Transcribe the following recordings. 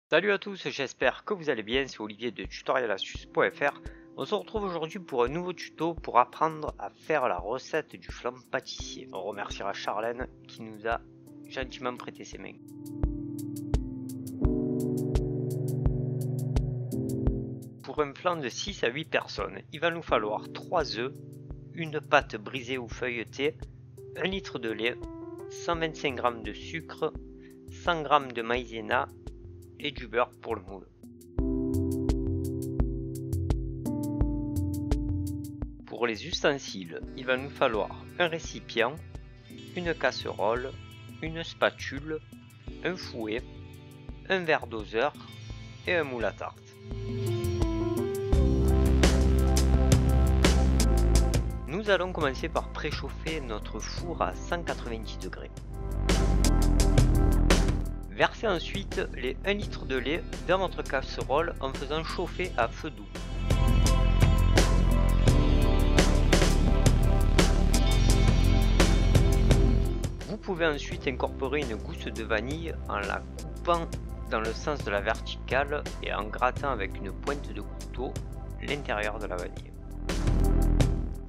Salut à tous, j'espère que vous allez bien, c'est Olivier de tutorialastuce.fr. On se retrouve aujourd'hui pour un nouveau tuto pour apprendre à faire la recette du flan pâtissier. On remerciera Charlène qui nous a gentiment prêté ses mains. Pour un flan de 6 à 8 personnes, il va nous falloir 3 œufs, une pâte brisée ou feuilletée, 1 litre de lait, 125 g de sucre, 100 g de maïzena et du beurre pour le moule. Pour les ustensiles, il va nous falloir un récipient, une casserole, une spatule, un fouet, un verre doseur et un moule à tarte. Nous allons commencer par préchauffer notre four à 190 degrés. Versez ensuite les 1 litre de lait dans votre casserole en faisant chauffer à feu doux. Vous pouvez ensuite incorporer une gousse de vanille en la coupant dans le sens de la verticale et en grattant avec une pointe de couteau l'intérieur de la vanille.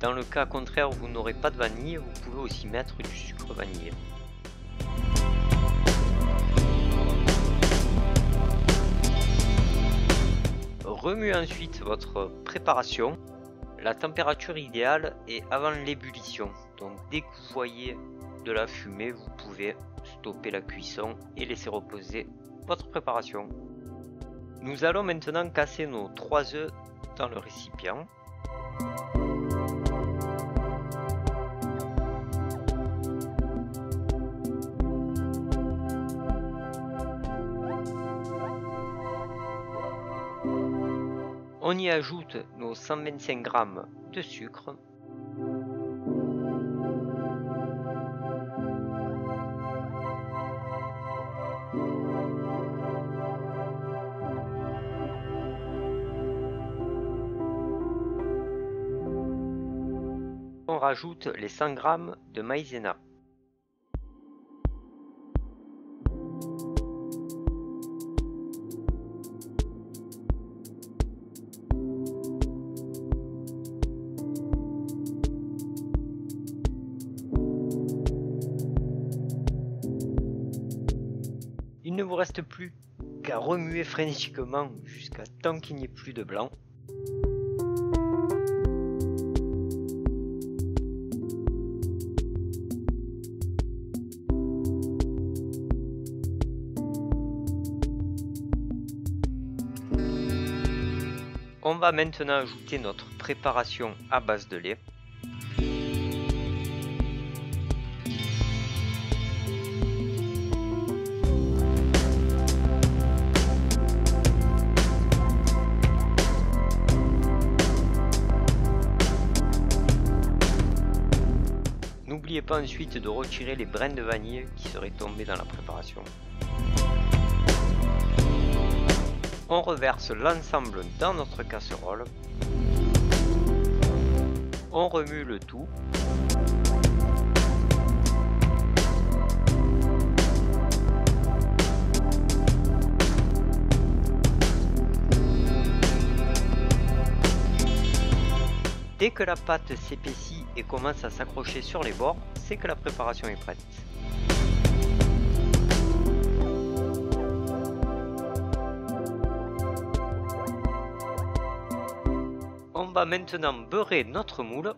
Dans le cas contraire où vous n'aurez pas de vanille, vous pouvez aussi mettre du sucre vanillé. Remuez ensuite votre préparation. La température idéale est avant l'ébullition, donc dès que vous voyez de la fumée, vous pouvez stopper la cuisson et laisser reposer votre préparation. Nous allons maintenant casser nos 3 œufs dans le récipient. On y ajoute nos 125 g de sucre. On rajoute les 100 g de maïzena. Il ne vous reste plus qu'à remuer frénétiquement jusqu'à temps qu'il n'y ait plus de blanc. On va maintenant ajouter notre préparation à base de lait. N'oubliez pas ensuite de retirer les brins de vanille qui seraient tombés dans la préparation. On reverse l'ensemble dans notre casserole. On remue le tout. Dès que la pâte s'épaissit et commence à s'accrocher sur les bords, c'est que la préparation est prête. On va maintenant beurrer notre moule.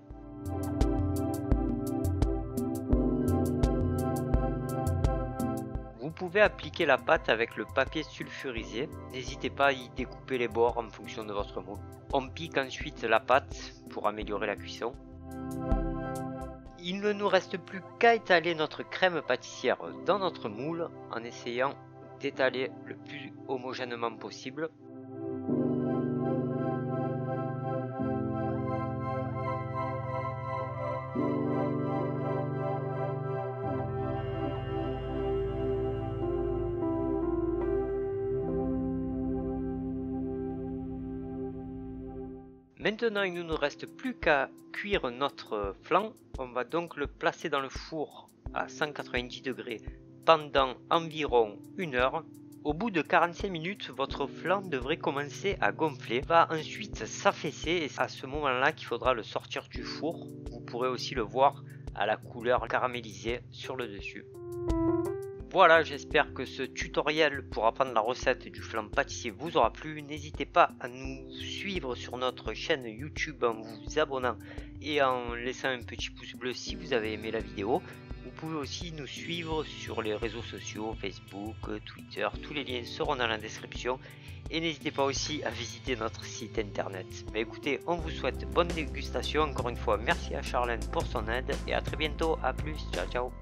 Vous pouvez appliquer la pâte avec le papier sulfurisé. N'hésitez pas à y découper les bords en fonction de votre moule. On pique ensuite la pâte pour améliorer la cuisson. Il ne nous reste plus qu'à étaler notre crème pâtissière dans notre moule en essayant d'étaler le plus homogènement possible. Maintenant, il ne nous reste plus qu'à cuire notre flan. On va donc le placer dans le four à 190 degrés pendant environ 1 heure. Au bout de 45 minutes, votre flan devrait commencer à gonfler, va ensuite s'affaisser et c'est à ce moment-là qu'il faudra le sortir du four. Vous pourrez aussi le voir à la couleur caramélisée sur le dessus. Voilà, j'espère que ce tutoriel pour apprendre la recette du flan pâtissier vous aura plu. N'hésitez pas à nous suivre sur notre chaîne YouTube en vous abonnant et en laissant un petit pouce bleu si vous avez aimé la vidéo. Vous pouvez aussi nous suivre sur les réseaux sociaux, Facebook, Twitter, tous les liens seront dans la description. Et n'hésitez pas aussi à visiter notre site internet. Mais écoutez, on vous souhaite bonne dégustation. Encore une fois, merci à Charlène pour son aide et à très bientôt. A plus, ciao ciao.